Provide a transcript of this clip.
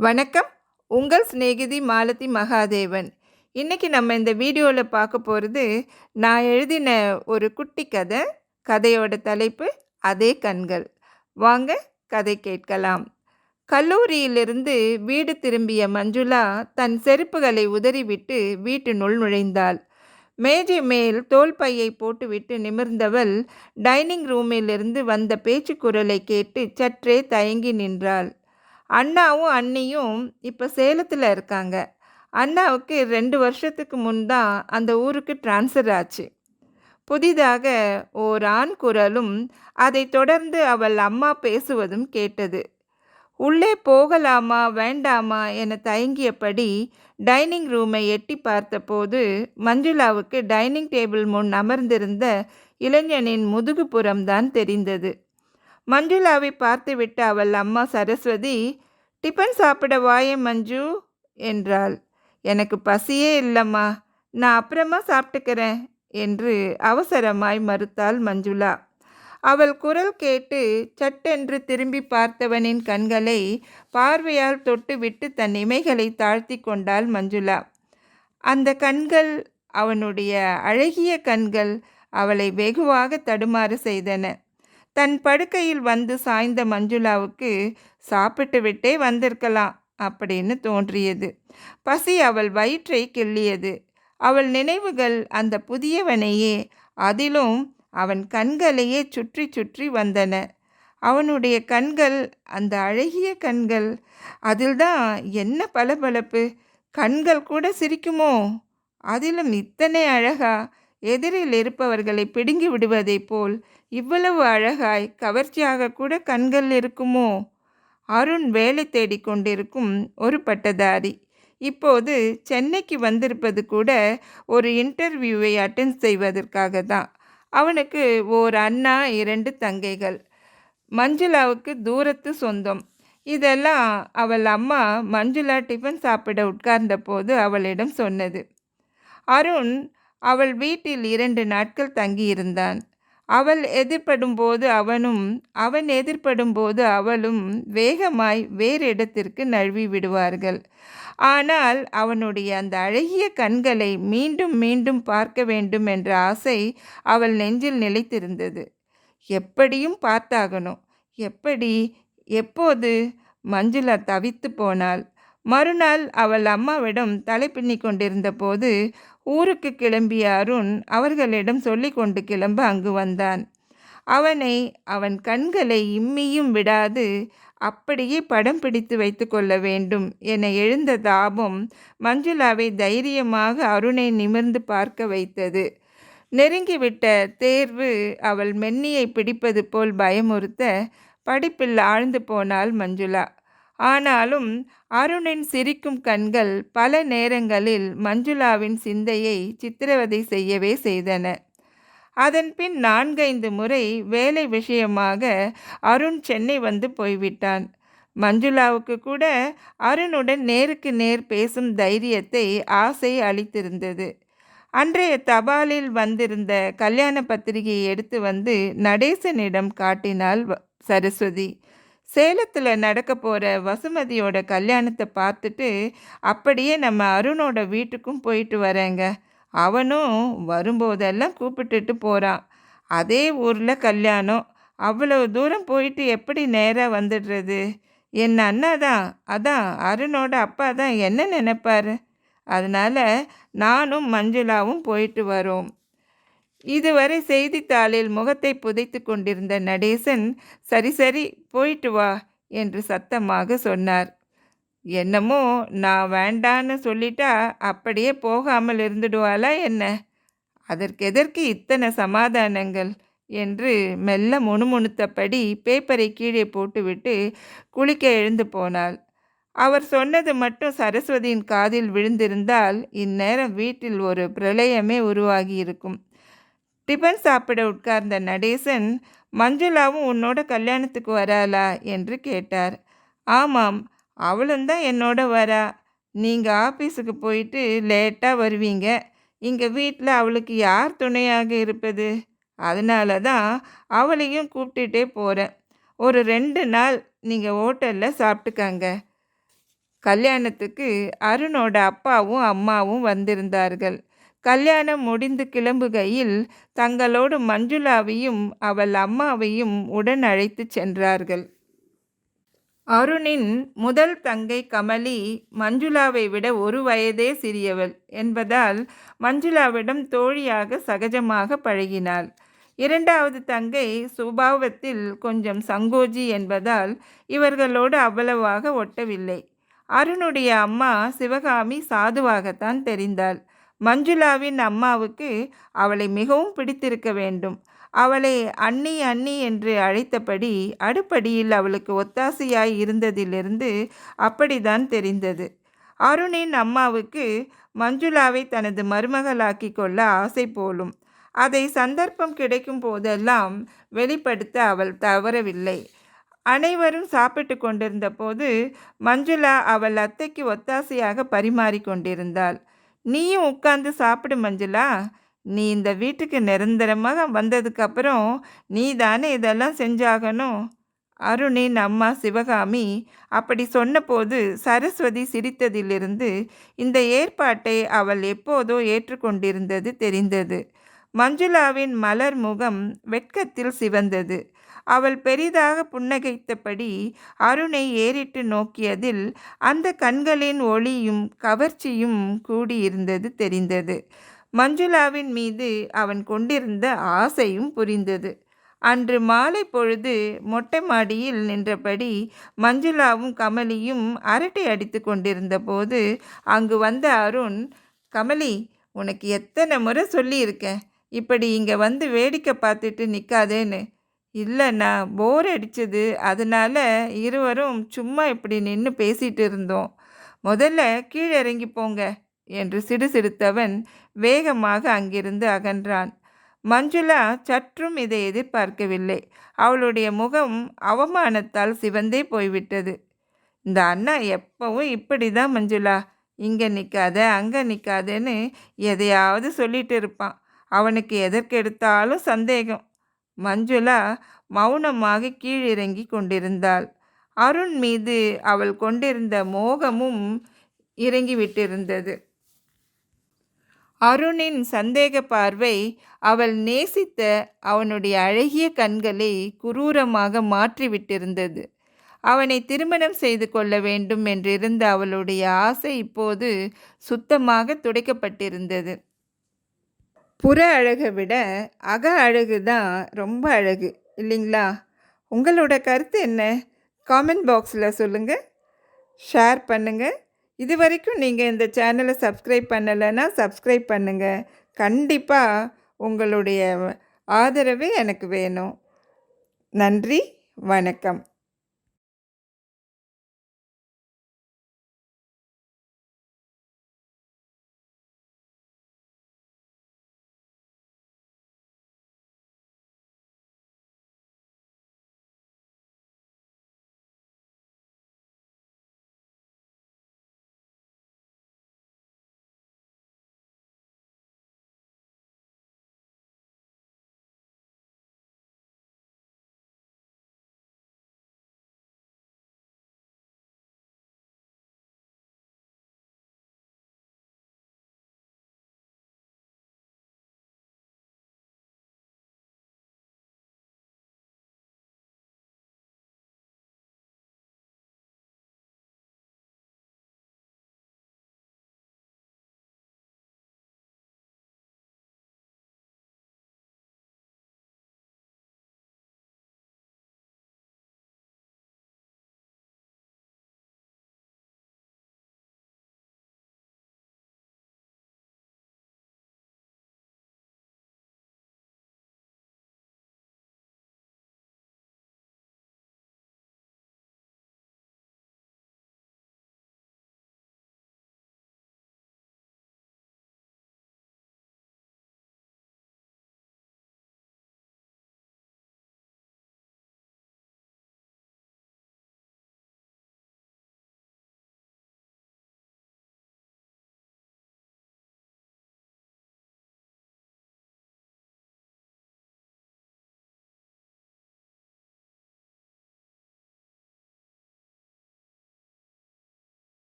வணக்கம். உங்கள் சிநேகிதி மாலதி மகாதேவன். இன்னைக்கு நம்ம இந்த வீடியோவில் பார்க்க போகிறது, நான் எழுதின ஒரு குட்டி கதை. கதையோட தலைப்பு அதே கண்கள். வாங்க கதை கேட்கலாம். கல்லூரியிலிருந்து வீடு திரும்பிய மஞ்சுளா தன் செருப்புகளை உதறிவிட்டு வீட்டினுள் நுழைந்தாள். மேஜை மேல் தோல் பையை போட்டுவிட்டு நிமிர்ந்தவள் டைனிங் ரூமிலிருந்து வந்த பேச்சுக்குரலை கேட்டு சற்றே தயங்கி நின்றாள். அண்ணாவும் அண்ணியும் இப்போ சேலத்தில் இருக்காங்க. அண்ணாவுக்கு 2 வருஷத்துக்கு முன் தான் அந்த ஊருக்கு ட்ரான்ஸ்ஃபர் ஆச்சு. புதிதாக ஓர் ஆண் குரலும் அதைத் தொடர்ந்து அவள் அம்மா பேசுவதும் கேட்டது. உள்ளே போகலாமா வேண்டாமா என தயங்கியபடி டைனிங் ரூமை எட்டி பார்த்தபோது மஞ்சுளாவுக்கு டைனிங் டேபிள் முன் அமர்ந்திருந்த இளைஞனின் முதுகுப்புறம்தான் தெரிந்தது. மஞ்சுளாவை பார்த்துவிட்டு அவள் அம்மா சரஸ்வதி, டிஃபன் சாப்பிட வாயேன் மஞ்சு என்றாள். எனக்கு பசியே இல்லைம்மா, நான் அப்புறமா சாப்பிட்டுக்கிறேன் என்று அவசரமாய் மறுத்தாள் மஞ்சுளா. அவள் குரல் கேட்டு சட்டென்று திரும்பி பார்த்தவனின் கண்களை பார்வையால் தொட்டுவிட்டு தன் இமைகளை தாழ்த்தி கொண்டாள் மஞ்சுளா. அந்த கண்கள், அவனுடைய அழகிய கண்கள், அவளை வெகுவாக தடுமாறு செய்தன. தன் படுக்கையில் வந்து சாய்ந்த மஞ்சுளாவுக்கு சாப்பிட்டு விட்டே வந்திருக்கலாம் அப்படின்னு தோன்றியது. பசி அவள் வயிற்றை கிள்ளியது. அவள் நினைவுகள் அந்த புதியவனையே, அதிலும் அவன் கண்களையே சுற்றி சுற்றி வந்தன. அவனுடைய கண்கள், அந்த அழகிய கண்கள், அதில்தான் என்ன பளபளப்பு! கண்கள் கூட சிரிக்குமோ? அதிலும் இத்தனை அழகா! எதிரில் இருப்பவர்களை பிடுங்கி விடுவதைப் போல் இவ்வளவு அழகாய் கவர்ச்சியாக கூட கண்கள் இருக்குமோ? அருண் வேலை தேடிக்கொண்டிருக்கும் ஒரு பட்டதாரி. இப்போது சென்னைக்கு வந்திருப்பது கூட ஒரு இன்டர்வியூவை அட்டென்ட் செய்வதற்காக தான். அவனுக்கு ஓர் அண்ணா, 2 தங்கைகள். மஞ்சுளாவுக்கு தூரத்து சொந்தம். இதெல்லாம் அவள் அம்மா மஞ்சுளா டிஃபன் சாப்பிட உட்கார்ந்த போது அவளிடம் சொன்னது. அருண் அவள் வீட்டில் 2 நாட்கள் தங்கியிருந்தான். அவள் எதிர்படும் போது அவனும், அவன் எதிர்படும் போது அவளும் வேகமாய் வேறு இடத்திற்கு நழுவி விடுவார்கள். ஆனால் அவனுடைய அந்த அழகிய கண்களை மீண்டும் மீண்டும் பார்க்க வேண்டும் என்ற ஆசை அவள் நெஞ்சில் நிலைத்திருந்தது. எப்படியும் பார்த்தாகணும். எப்படி, எப்போது? மஞ்சுளா தவித்து போனாள். மறுநாள் அவள் அம்மாவிடம் தலை பின்னி கொண்டிருந்த போது ஊருக்கு கிளம்பிய அருண் அவர்களிடம் சொல்லி கொண்டு கிளம்ப அங்கு வந்தான். அவனை, அவன் கண்களை இம்மியும் விடாது அப்படியே படம் பிடித்து வைத்து கொள்ள வேண்டும் என எழுந்த தாபம் மஞ்சுளாவை தைரியமாக அருணை நிமிர்ந்து பார்க்க வைத்தது. நெருங்கிவிட்ட தேர்வு அவள் மென்னியை பிடிப்பது போல் பயமுறுத்த படிப்பில் ஆழ்ந்து போனாள் மஞ்சுளா. ஆனாலும் அருணின் சிரிக்கும் கண்கள் பல நேரங்களில் மஞ்சுளாவின் சிந்தையை சித்திரவதை செய்யவே செய்தன. அதன் பின் 4-5 முறை வேலை விஷயமாக அருண் சென்னை வந்து போய்விட்டான். மஞ்சுளாவுக்கு கூட அருணுடன் நேருக்கு நேர் பேசும் தைரியத்தை ஆசை அளித்திருந்தது. அன்றைய தபாலில் வந்திருந்த கல்யாண பத்திரிகையை எடுத்து வந்து நடேசனிடம் காட்டினாள் சரஸ்வதி. சேலத்தில் நடக்க போகிற வசுமதியோட கல்யாணத்தை பார்த்துட்டு அப்படியே நம்ம அருணோட வீட்டுக்கும் போயிட்டு வரேங்க. அவனும் வரும்போதெல்லாம் கூப்பிட்டுட்டு போகிறான். அதே ஊரில் கல்யாணம். அவ்வளவு தூரம் போயிட்டு எப்படி நேராக வந்துடுறது? என் அண்ணா தான், அதான் அருணோட அப்பா தான் என்ன நினைப்பார்? அதனால் நானும் மஞ்சுளாவும் போயிட்டு வரோம். இதுவரை செய்தித்தாளில் முகத்தை புதைத்து கொண்டிருந்த நடேசன், சரி சரி போயிட்டு வா என்று சத்தமாக சொன்னார். என்னமோ நான் வேண்டான்னு சொல்லிட்டா அப்படியே போகாமல் இருந்துடுவாளா என்ன? அதற்கு எதற்கு இத்தனை சமாதானங்கள் என்று மெல்ல முணுமுணுத்தபடி பேப்பரை கீழே போட்டுவிட்டு குளிக்க எழுந்து போனாள். அவர் சொன்னது மட்டும் சரஸ்வதியின் காதில் விழுந்திருந்தால் இந்நேரம் வீட்டில் ஒரு பிரளயமே உருவாகி இருக்கும். டிஃபன் சாப்பிட உட்கார்ந்த நடேசன், மஞ்சுளாவும் உன்னோட கல்யாணத்துக்கு வராளா என்று கேட்டார். ஆமாம், அவளும் தான் என்னோட வரா. நீங்கள் ஆஃபீஸுக்கு போயிட்டு லேட்டாக வருவீங்க. இங்கே வீட்டில் அவளுக்கு யார் துணையாக இருப்பது? அதனால தான் அவளையும் கூப்பிட்டுட்டே போகிறேன். ஒரு 2 நாள் நீங்கள் ஹோட்டலில் சாப்பிட்டுக்கங்க. கல்யாணத்துக்கு அருணோட அப்பாவும் அம்மாவும் வந்திருந்தார்கள். கல்யாணம் முடிந்து கிளம்புகையில் தங்களோடு மஞ்சுளாவையும் அவள் அம்மாவையும் உடன் அழைத்துச் சென்றார்கள். அருணின் முதல் தங்கை கமலி மஞ்சுளாவை விட 1 வயதே சிறியவள் என்பதால் மஞ்சுளாவிடம் தோழியாக சகஜமாக பழகினாள். 2வது தங்கை சுபாவத்தில் கொஞ்சம் சங்கோஜி என்பதால் இவர்களோடு அவ்வளவாக ஒட்டவில்லை. அருணுடைய அம்மா சிவகாமி சாதுவாகத்தான் தெரிந்தாள். மஞ்சுளாவின் அம்மாவுக்கு அவளை மிகவும் பிடித்திருக்க வேண்டும். அவளை அண்ணி அண்ணி என்று அழைத்தபடி அடுப்படியில் அவளுக்கு ஒத்தாசையாய் இருந்ததிலிருந்து அப்படித்தான் தெரிந்தது. அருணின் அம்மாவுக்கு மஞ்சுளாவை தனது மருமகளாக்கி கொள்ள ஆசை போலும். அதை சந்தர்ப்பம் கிடைக்கும் போதெல்லாம் வெளிப்படுத்த அவள் தவறவில்லை. அனைவரும் சாப்பிட்டு கொண்டிருந்த போது மஞ்சுளா அவள் அத்தைக்கு ஒத்தாசையாக பரிமாறி கொண்டிருந்தாள். நீயும் உட்கார்ந்து சாப்பிடு மஞ்சுளா, நீ இந்த வீட்டுக்கு நிரந்தரமாக வந்ததுக்கப்புறம் நீ தானே இதெல்லாம் செஞ்சாகணும். அருணின் அம்மா சிவகாமி அப்படி சொன்னபோது சரஸ்வதி சிரித்ததிலிருந்து இந்த ஏற்பாட்டை அவள் எப்போதோ ஏற்றுக்கொண்டிருந்தது தெரிந்தது. மஞ்சுளாவின் மலர் முகம் வெட்கத்தில் சிவந்தது. அவள் பெரிதாக புன்னகைத்தபடி அருணை ஏறிட்டு நோக்கியதில் அந்த கண்களின் ஒளியும் கவர்ச்சியும் கூடியிருந்தது தெரிந்தது. மஞ்சுளாவின் மீது அவன் கொண்டிருந்த ஆசையும் புரிந்தது. அன்று மாலை பொழுது மொட்டை மாடியில் நின்றபடி மஞ்சுளாவும் கமலியும் அரட்டை அடித்து கொண்டிருந்த போது அங்கு வந்த அருண், கமலி, உனக்கு எத்தனை முறை சொல்லியிருக்கேன் இப்படி இங்கே வந்து வேடிக்கை பார்த்துட்டு நிற்காதேன்னு. இல்லைண்ணா, போர் அடிச்சது, அதனால இருவரும் சும்மா இப்படி நின்று பேசிகிட்டு இருந்தோம். முதல்ல கீழே இறங்கி போங்க என்று சிடுசிடுத்தவன் வேகமாக அங்கிருந்து அகன்றான். மஞ்சுளா சற்றும் இதை எதிர்பார்க்கவில்லை. அவளுடைய முகம் அவமானத்தால் சிவந்தே போய்விட்டது. இந்த அண்ணா எப்பவும் இப்படி தான் மஞ்சுளா, இங்கே நிற்காத அங்கே நிற்காதேன்னு எதையாவது சொல்லிட்டு இருப்பான். அவனுக்கு எதற்கெடுத்தாலும் சந்தேகம். மஞ்சுளா மௌனமாக கீழிறங்கி கொண்டிருந்தாள். அருண் மீது அவள் கொண்டிருந்த மோகமும் இறங்கிவிட்டிருந்தது. அருணின் சந்தேக பார்வை அவள் நேசித்த அவனுடைய அழகிய கண்களை குரூரமாக மாற்றிவிட்டிருந்தது. அவனை திருமணம் செய்து கொள்ள வேண்டும் என்றிருந்த அவளுடைய ஆசை இப்போது சுத்தமாக துடைக்கப்பட்டிருந்தது. புற அழகை விட அக அழகு தான் ரொம்ப அழகு இல்லைங்களா? உங்களோட கருத்து என்ன? காமெண்ட் பாக்ஸில் சொல்லுங்கள், ஷேர் பண்ணுங்கள். இது வரைக்கும் நீங்கள் இந்த சேனலை சப்ஸ்கிரைப் பண்ணலைன்னா சப்ஸ்கிரைப் பண்ணுங்கள். கண்டிப்பாக உங்களுடைய ஆதரவு எனக்கு வேணும். நன்றி, வணக்கம்.